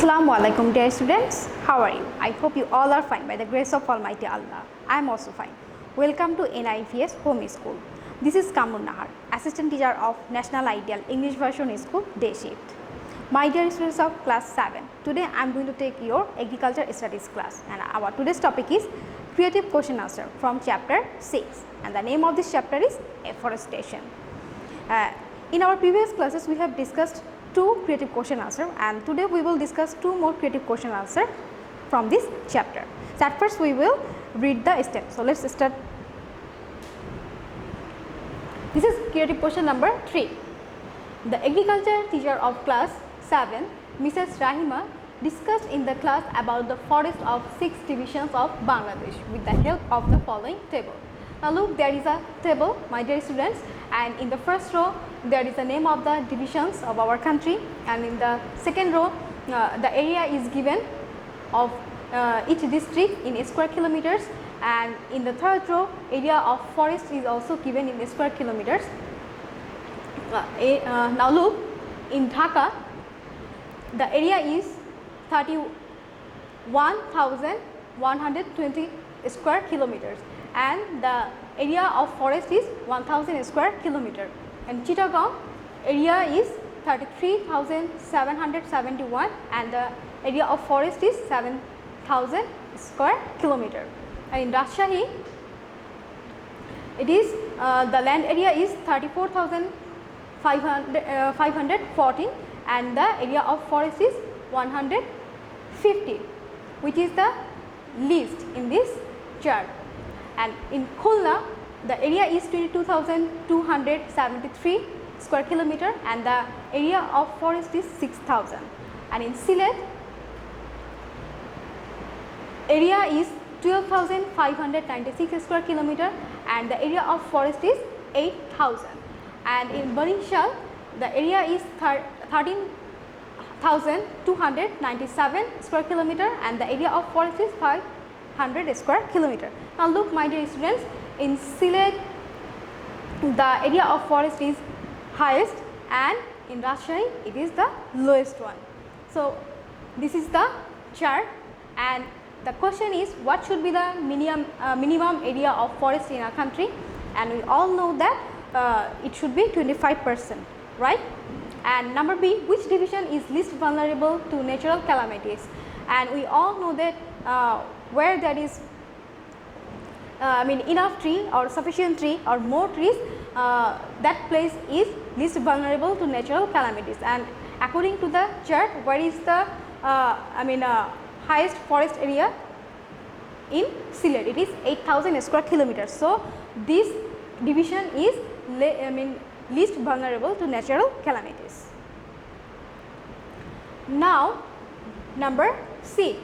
Assalamu alaikum dear students, how are you? I hope you all are fine by the grace of Almighty Allah. I am also fine. Welcome to NIVS Home School. This is Kamrun Nahar, Assistant Teacher of National Ideal English Version School, Day Shift. My dear students of class 7, today I am going to take your Agriculture Studies class, and our today's topic is Creative Question Answer from chapter 6, and the name of this chapter is Afforestation. In our previous classes we have discussed two creative question answer, and today we will discuss two more creative question answer from this chapter. So at first we will read the steps. So let's start. This is creative question number 3. The agriculture teacher of class 7, Mrs. Rahima, discussed in the class about the forest of 6 divisions of Bangladesh with the help of the following table. Now look, there is a table, my dear students, and in the first row there is the name of the divisions of our country, and in the second row the area is given of each district in square kilometers, and in the third row area of forest is also given in square kilometers. Now look, in Dhaka the area is 31,120 square kilometers, and the area of forest is 1000 square kilometer, and Chittagong area is 33,771 and the area of forest is 7,000 square kilometer. And in Rajshahi it is the land area is 34,514 and the area of forest is 150, which is the least in this chart. And in Khulna the area is 22,273 square kilometer and the area of forest is 6,000. And in Sylhet area is 12,596 square kilometer and the area of forest is 8,000. And in Barisal the area is 13,297 square kilometer and the area of forest is 500 square kilometer. Now look, my dear students, in Sylhet the area of forest is highest and in Rajshahi it is the lowest one. So this is the chart, and the question is what should be the minimum area of forest in our country, and we all know that it should be 25%, right? And number B, which division is least vulnerable to natural calamities, and we all know that where there is enough tree or sufficient tree or more trees, that place is least vulnerable to natural calamities. And according to the chart, where is the highest forest area? In Sylhet it is 8,000 square kilometers. So this division is least vulnerable to natural calamities. Now number C,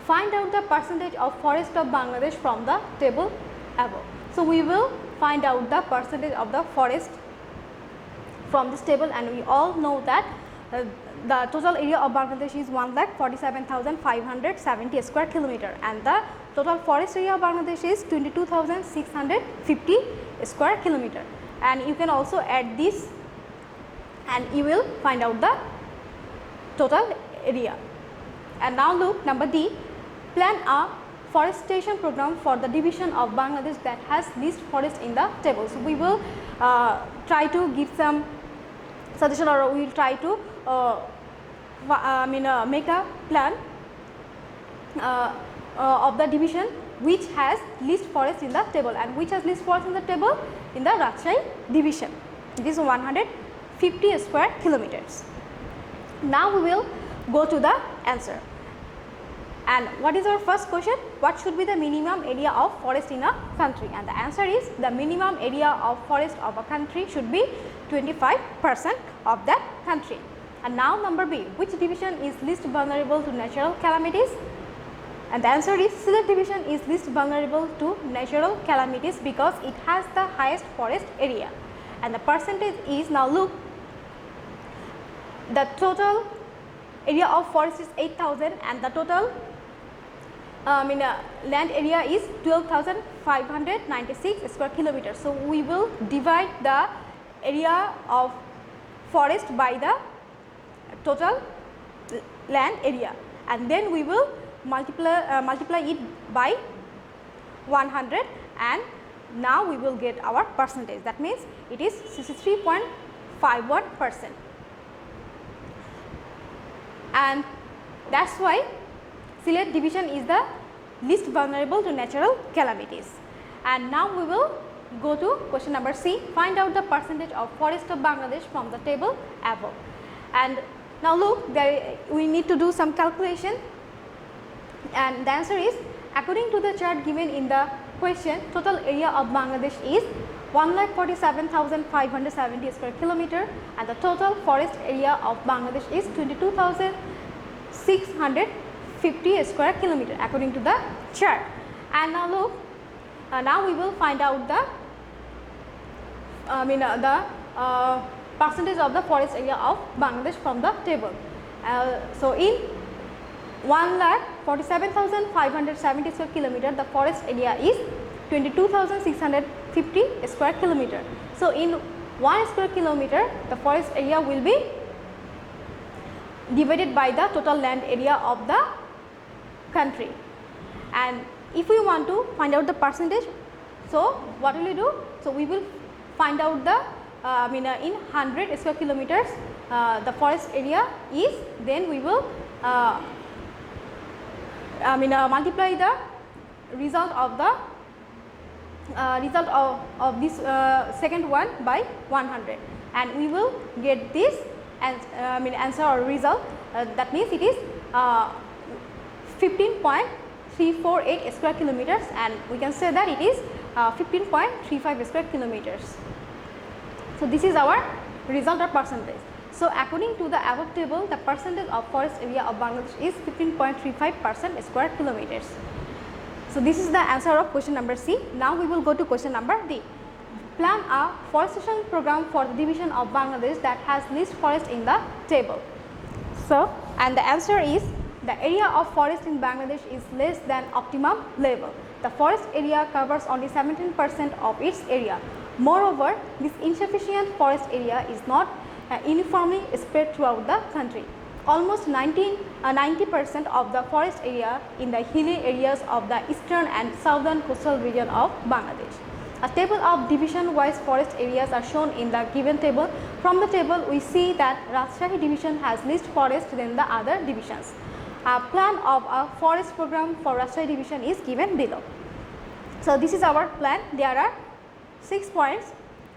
find out the percentage of forest of Bangladesh from the table above. So we will find out the percentage of the forest from this table, and we all know that the total area of Bangladesh is 1,47,570 square kilometer and the total forest area of Bangladesh is 22,650 square kilometer, and you can also add this and you will find out the total area. And now look, number D, plan a forestation program for the division of Bangladesh that has least forest in the table. So we will try to give some suggestion, or we will try to make a plan of the division which has least forest in the table, and which has least forest in the table in the Rajshahi division. It is 150 square kilometers. Now we will go to the answer. And what is our first question? What should be the minimum area of forest in a country? And the answer is the minimum area of forest of a country should be 25% of that country. And now number B, which division is least vulnerable to natural calamities? And the answer is Sylhet division is least vulnerable to natural calamities because it has the highest forest area. And the percentage is, now look, the total area of forest is 8,000 and the total land area is 12,596 square kilometers. So we will divide the area of forest by the total land area, and then we will multiply it by 100, and now we will get our percentage. That means it is 63.51%, and that's why Sylhet division is the least vulnerable to natural calamities. And now we will go to question number C. Find out the percentage of forest of Bangladesh from the table above. And now look, there we need to do some calculation, and the answer is, according to the chart given in the question, total area of Bangladesh is 1,47,570 square kilometer, and the total forest area of Bangladesh is 22,650 square kilometer according to the chart. And now look, now we will find out the percentage of the forest area of Bangladesh from the table. So in 1,47,570 square kilometer, the forest area is 22,650 square kilometer. So in 1 square kilometer, the forest area will be divided by the total land area of the country. And if we want to find out the percentage, so what will we do? So we will find out the in 100 square kilometers the forest area is, then we will multiply the result of the this second one by 100, and we will get this answer or result. That means it is 15.348 square kilometers, and we can say that it is 15.35 square kilometers. So this is our result or percentage. So according to the above table, the percentage of forest area of Bangladesh is 15.35% square kilometers. So this is the answer of question number C. Now we will go to question number D. Plan a forestation program for the division of Bangladesh that has least forest in the table. So, and the answer is, the area of forest in Bangladesh is less than optimum level. The forest area covers only 17% of its area. Moreover, this insufficient forest area is not uniformly spread throughout the country. Almost 90% of the forest area in the hilly areas of the eastern and southern coastal region of Bangladesh. A table of division-wise forest areas are shown in the given table. From the table, we see that Rajshahi division has least forest than the other divisions. A plan of a forest program for Rajshahi division is given below. So this is our plan. There are 6 points.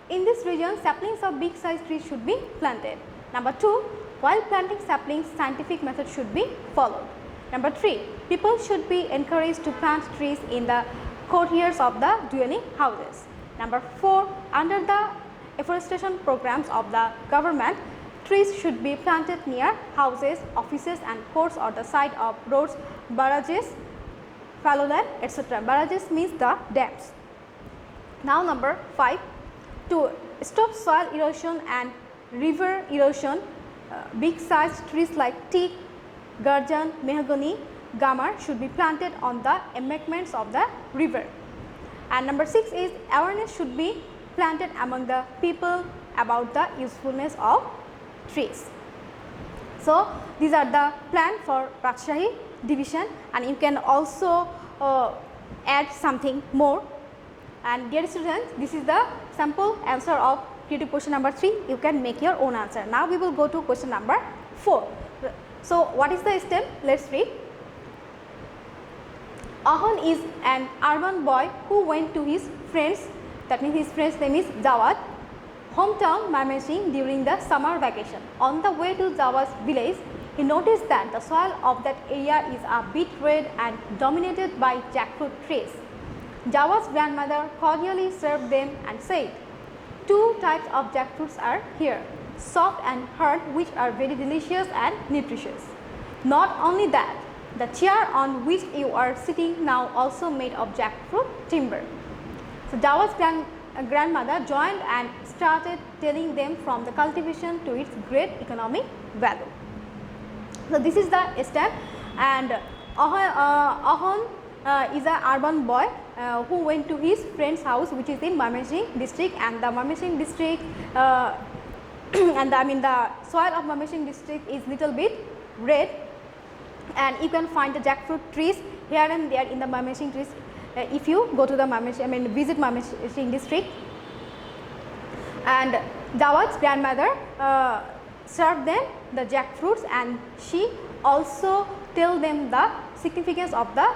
In this region, saplings of big size trees should be planted. Number 2, while planting saplings, scientific method should be followed. Number 3, people should be encouraged to plant trees in the courtyards of the dwelling houses. Number 4, under the afforestation programs of the government, trees should be planted near houses, offices and courts or the side of roads, barrages, fallow land, etc. Barrages means the dams. Now number 5, to stop soil erosion and river erosion, big sized trees like teak, gurjan, mahogany, gamar should be planted on the embankments of the river. And number 6 is, awareness should be planted among the people about the usefulness of trees. So these are the plan for Rajshahi division, and you can also add something more. And dear students, this is the sample answer of creative question number 3. You can make your own answer. Now we will go to question number 4. So what is the step? Let's read. Ahon is an urban boy who went to his friends, that means his friend's name is Jawad, hometown Mymensingh during the summer vacation. On the way to Jawad's village, he noticed that the soil of that area is a bit red and dominated by jackfruit trees. Jawad's grandmother cordially served them and said, 2 types of jackfruits are here, soft and hard, which are very delicious and nutritious. Not only that, the chair on which you are sitting now also made of jackfruit timber. So Jawad's grandmother joined and started telling them from the cultivation to its great economic value. So this is the step, and Ahon is an urban boy who went to his friend's house, which is in Mymensingh district, and the Mymensingh district and the soil of Mymensingh district is little bit red, and you can find the jackfruit trees here and there in the Mymensingh trees if you go to the visit Mymensingh district. And Jawaz's grandmother served them the jackfruits, and she also tell them the significance of the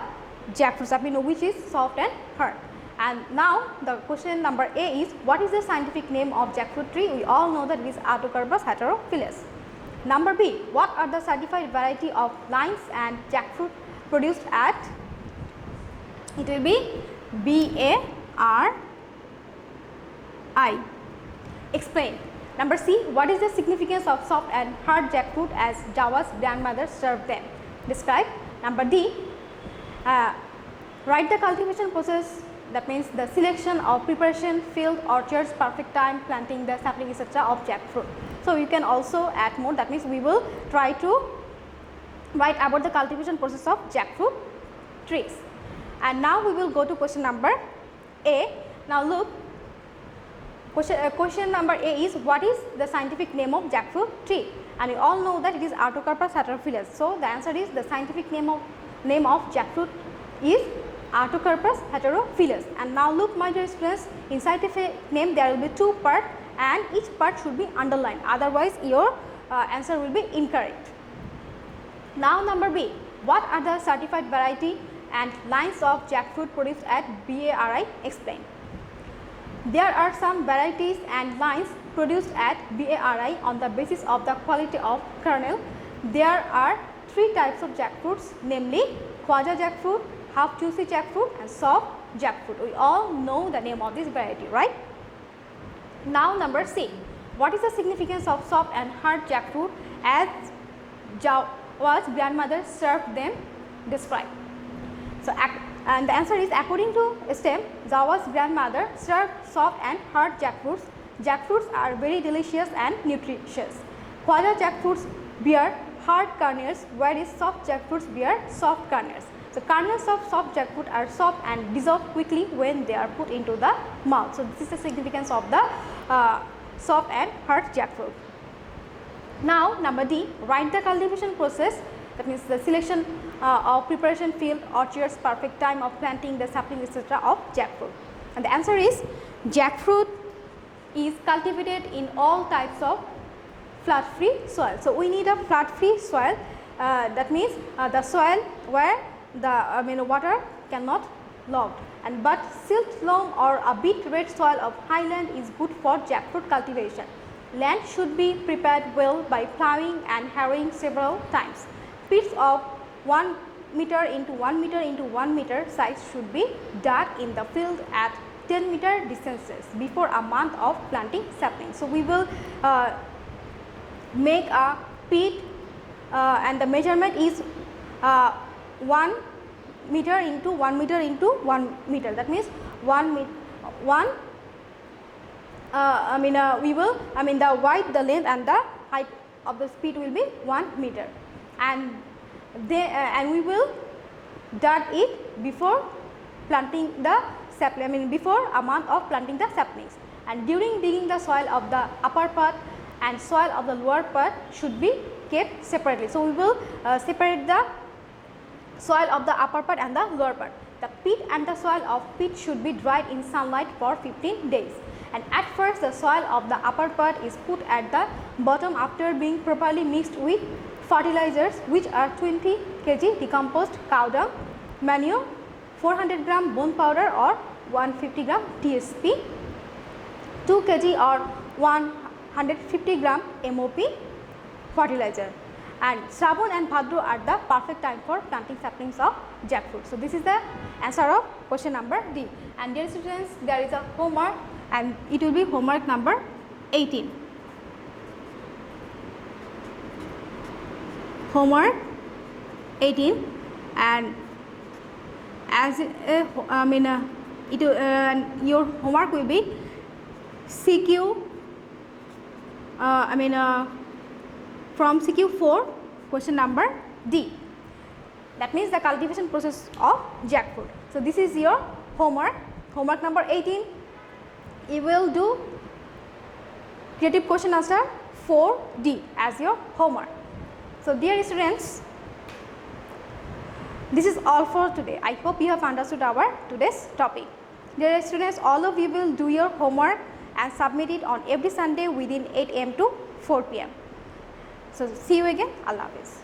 jackfruits, which is soft and hard. And now the question number A is, what is the scientific name of jackfruit tree? We all know that it is Artocarpus heterophyllus. Number B, what are the certified variety of limes and jackfruit produced at? It will be BARI. Explain. Number C, what is the significance of soft and hard jackfruit as Jawaz's grandmother served them? Describe. Number D, write the cultivation process, that means the selection of preparation, field, orchards, perfect time, planting the sapling, etc. of jackfruit. So you can also add more, that means we will try to write about the cultivation process of jackfruit trees. And now we will go to question number A. Now look, question number A is, what is the scientific name of jackfruit tree? And we all know that it is Artocarpus heterophyllus. So the answer is, the scientific name of jackfruit is Artocarpus heterophyllus. And now look, my dear students, in scientific name there will be two parts and each part should be underlined, otherwise your answer will be incorrect. Now number B, what are the certified variety and lines of jackfruit produced at BARI? Explain. There are some varieties and lines produced at BARI on the basis of the quality of kernel. There are three types of jackfruits, namely Khwaja jackfruit, half juicy jackfruit and soft jackfruit. We all know the name of this variety, right? Now number C, what is the significance of soft and hard jackfruit as Jawaz's grandmother served them? Describe. So and the answer is, according to STEM, Jawaz's grandmother served soft and hard jackfruits. Jackfruits are very delicious and nutritious. Khwaja jackfruits bear hard kernels, whereas soft jackfruits bear soft kernels. So kernels of soft jackfruit are soft and dissolve quickly when they are put into the mouth. So this is the significance of the soft and hard jackfruit. Now number D, write the cultivation process, that means the selection of preparation, field, orchards, perfect time of planting the sapling, etc. of jackfruit. And the answer is, jackfruit is cultivated in all types of flood-free soil. So we need a flood-free soil, that means the soil where the water cannot lodge, and but silt loam or a bit red soil of highland is good for jackfruit cultivation. Land should be prepared well by plowing and harrowing several times. Pits of 1 meter into 1 meter into 1 meter size should be dug in the field at 10 meter distances before a month of planting saplings. So we will make a pit and the measurement is 1 meter into 1 meter into 1 meter, that means the width, the length and the height of the pit will be 1 meter, and we will dug it before planting the sapling, before a month of planting the saplings, and during digging the soil of the upper part and soil of the lower part should be kept separately. So we will separate the soil of the upper part and the lower part. The pit and the soil of pit should be dried in sunlight for 15 days. And at first the soil of the upper part is put at the bottom after being properly mixed with fertilizers, which are 20 kg decomposed cow dung, manure, 400 gram bone powder or 150 gram TSP, 2 kg or 150 gram MOP fertilizer. And Shravan and Bhadra are the perfect time for planting saplings of jackfruit. So this is the answer of question number D. And dear students, there is a homework and it will be homework number 18. Homework 18, and as your homework will be CQ. From CQ4 question number D, that means the cultivation process of jackfruit. So this is your homework. Homework number 18, you will do creative question answer 4D as your homework. So dear students, This is all for today. I hope you have understood our today's topic. Dear students, all of you will do your homework and submit it on every Sunday within 8 AM to 4 PM. So see you again. Allah Hafiz.